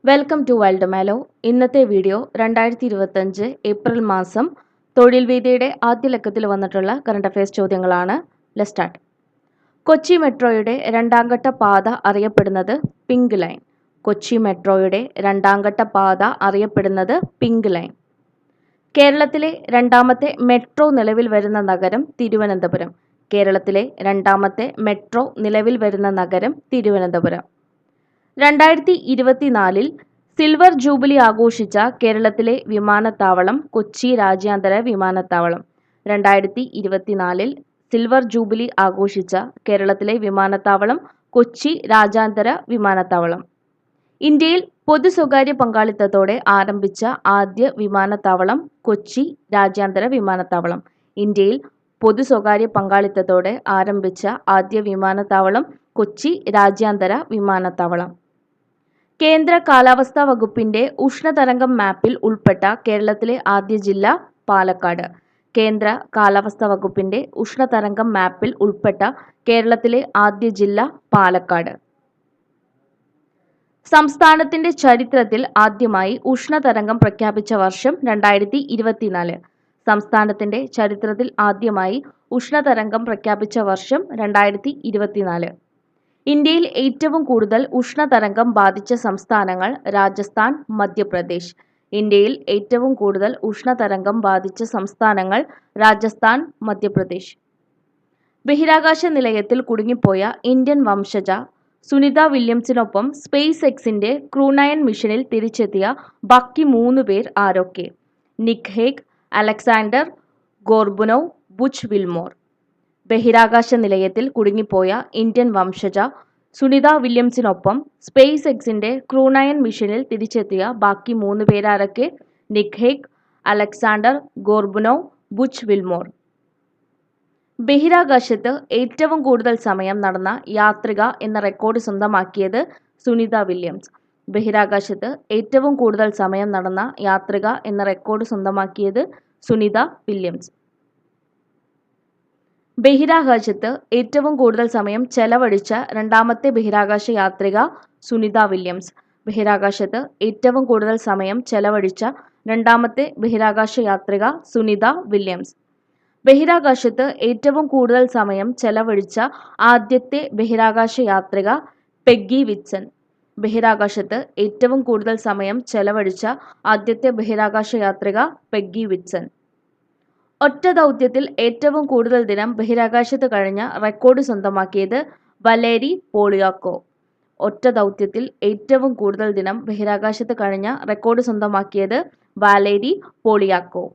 Welcome to wild Malo. ഇന്നത്തെ video 2025 April മാസം തൊഴിൽ വീതിയുടെ ആദ്യ ലക്കത്തിൽ വന്നിട്ടുള്ള കറണ്ട് അഫയേഴ്സ് ചോദ്യങ്ങളാണ്. Let's start. കൊച്ചി മെട്രോയുടെ രണ്ടാംഘട്ട പാത അറിയപ്പെടുന്നത് പിങ്ക് ലൈൻ. കൊച്ചി മെട്രോയുടെ രണ്ടാംഘട്ട പാത അറിയപ്പെടുന്നത് പിങ്ക് ലൈൻ. കേരളത്തിലെ രണ്ടാമത്തെ മെട്രോ നിലവിൽ വരുന്ന നഗരം തിരുവനന്തപുരം. കേരളത്തിലെ രണ്ടാമത്തെ മെട്രോ നിലവിൽ വരുന്ന നഗരം തിരുവനന്തപുരം. 2024 സിൽവർ ജൂബിലി ആഘോഷിച്ച കേരളത്തിലെ വിമാനത്താവളം കൊച്ചി രാജ്യാന്തര വിമാനത്താവളം. 2024 സിൽവർ ജൂബിലി ആഘോഷിച്ച കേരളത്തിലെ വിമാനത്താവളം കൊച്ചി രാജ്യാന്തര വിമാനത്താവളം. ഇന്ത്യയിൽ പൊതു സ്വകാര്യ പങ്കാളിത്തത്തോടെ ആരംഭിച്ച ആദ്യ വിമാനത്താവളം കൊച്ചി രാജ്യാന്തര വിമാനത്താവളം. ഇന്ത്യയിൽ പൊതു സ്വകാര്യ പങ്കാളിത്തത്തോടെ ആരംഭിച്ച ആദ്യ വിമാനത്താവളം കൊച്ചി രാജ്യാന്തര വിമാനത്താവളം. കേന്ദ്ര കാലാവസ്ഥാ വകുപ്പിന്റെ ഉഷ്ണതരംഗം മാപ്പിൽ ഉൾപ്പെട്ട കേരളത്തിലെ ആദ്യ ജില്ല പാലക്കാട്. കേന്ദ്ര കാലാവസ്ഥാ വകുപ്പിന്റെ ഉഷ്ണതരംഗം മാപ്പിൽ ഉൾപ്പെട്ട കേരളത്തിലെ ആദ്യ ജില്ല പാലക്കാട്. സംസ്ഥാനത്തിന്റെ ചരിത്രത്തിൽ ആദ്യമായി ഉഷ്ണതരംഗം പ്രഖ്യാപിച്ച വർഷം 2024. സംസ്ഥാനത്തിന്റെ ചരിത്രത്തിൽ ആദ്യമായി ഉഷ്ണതരംഗം പ്രഖ്യാപിച്ച വർഷം 2024. ഇന്ത്യയിൽ ഏറ്റവും കൂടുതൽ ഉഷ്ണതരംഗം ബാധിച്ച സംസ്ഥാനങ്ങൾ രാജസ്ഥാൻ, മധ്യപ്രദേശ്. ഇന്ത്യയിൽ ഏറ്റവും കൂടുതൽ ഉഷ്ണതരംഗം ബാധിച്ച സംസ്ഥാനങ്ങൾ രാജസ്ഥാൻ, മധ്യപ്രദേശ്. ബഹിരാകാശ നിലയത്തിൽ കുടുങ്ങിപ്പോയ ഇന്ത്യൻ വംശജ സുനിത വില്യംസിനൊപ്പം സ്പേസ് എക്സിന്റെ ക്രൂ 9 മിഷനിൽ തിരിച്ചെത്തിയ ബാക്കി 3 പേർ ആരൊക്കെ? Nick Hague, Alexander Gorbunov, Butch Wilmore. ബഹിരാകാശ നിലയത്തിൽ കുടുങ്ങിപ്പോയ ഇന്ത്യൻ വംശജ സുനിത വില്യംസിനൊപ്പം സ്പേസ് എക്സിന്റെ ക്രൂ 9 മിഷനിൽ തിരിച്ചെത്തിയ ബാക്കി 3 പേരാരൊക്കെ? Nick Hague, Alexander Gorbunov, Butch Wilmore. ബഹിരാകാശത്ത് ഏറ്റവും കൂടുതൽ സമയം നടന്ന യാത്രിക എന്ന റെക്കോർഡ് സ്വന്തമാക്കിയത് സുനിത വില്യംസ്. ബഹിരാകാശത്ത് ഏറ്റവും കൂടുതൽ സമയം നടന്ന യാത്രിക എന്ന റെക്കോർഡ് സ്വന്തമാക്കിയത് സുനിത വില്യംസ്. ബഹിരാകാശത്ത് ഏറ്റവും കൂടുതൽ സമയം ചെലവഴിച്ച രണ്ടാമത്തെ ബഹിരാകാശ യാത്രിക സുനിത വില്യംസ്. ബഹിരാകാശത്ത് ഏറ്റവും കൂടുതൽ സമയം ചെലവഴിച്ച രണ്ടാമത്തെ ബഹിരാകാശ യാത്രിക സുനിത വില്യംസ്. ബഹിരാകാശത്ത് ഏറ്റവും കൂടുതൽ സമയം ചെലവഴിച്ച ആദ്യത്തെ ബഹിരാകാശ യാത്രിക പെഗ്ഗി വിറ്റ്സൺ. ബഹിരാകാശത്ത് ഏറ്റവും കൂടുതൽ സമയം ചെലവഴിച്ച ആദ്യത്തെ ബഹിരാകാശ യാത്രിക പെഗ്ഗി വിറ്റ്സൺ. ഒറ്റ ദൗത്യത്തിൽ ഏറ്റവും കൂടുതൽ ദിനം ബഹിരാകാശത്ത് കഴിഞ്ഞ റെക്കോർഡ് സ്വന്തമാക്കിയത് വലേരി പോളിയാക്കോവ്. ഒറ്റ ദൗത്യത്തിൽ ഏറ്റവും കൂടുതൽ ദിനം ബഹിരാകാശത്ത് കഴിഞ്ഞ റെക്കോർഡ് സ്വന്തമാക്കിയത് വാലേരി പോളിയാക്കോവ്.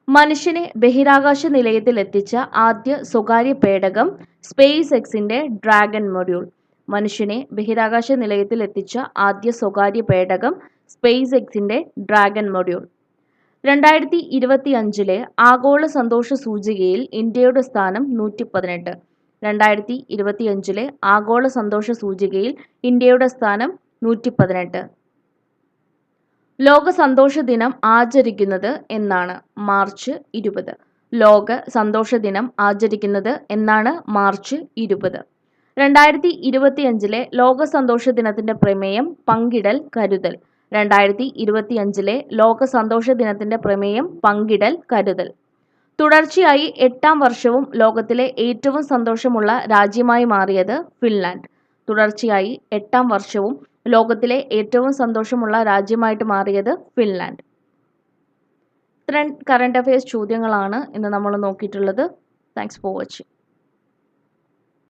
മനുഷ്യനെ ബഹിരാകാശ നിലയത്തിൽ എത്തിച്ച ആദ്യ സ്വകാര്യ പേടകം സ്പേസ് എക്സിന്റെ ഡ്രാഗൺ മൊഡ്യൂൾ. മനുഷ്യനെ ബഹിരാകാശ നിലയത്തിൽ എത്തിച്ച ആദ്യ സ്വകാര്യ പേടകം സ്പേസ് എക്സിന്റെ ഡ്രാഗൺ മൊഡ്യൂൾ. 2025 ആഗോള സന്തോഷ സൂചികയിൽ ഇന്ത്യയുടെ സ്ഥാനം 118. 2025 ആഗോള സന്തോഷ സൂചികയിൽ ഇന്ത്യയുടെ സ്ഥാനം 118. ലോക സന്തോഷ ദിനം ആചരിക്കുന്നത് എന്നാണ്? മാർച്ച് 20. ലോക സന്തോഷ ദിനം ആചരിക്കുന്നത് എന്നാണ്? മാർച്ച് 20. 2025 ലോക സന്തോഷ ദിനത്തിന്റെ പ്രമേയം പങ്കിടൽ കരുതൽ. 2025 ലോക സന്തോഷ ദിനത്തിന്റെ പ്രമേയം പങ്കിടൽ കരുതൽ. തുടർച്ചയായി 8ാം വർഷവും ലോകത്തിലെ ഏറ്റവും സന്തോഷമുള്ള രാജ്യമായി മാറിയത് ഫിൻലാൻഡ്. തുടർച്ചയായി 8ാം വർഷവും ലോകത്തിലെ ഏറ്റവും സന്തോഷമുള്ള രാജ്യമായിട്ട് മാറിയത് ഫിൻലാൻഡ്. ഇത്രയും കറണ്ട് അഫയേഴ്സ് ചോദ്യങ്ങളാണ് ഇന്ന് നമ്മൾ നോക്കിയിട്ടുള്ളത്. Thanks for watching.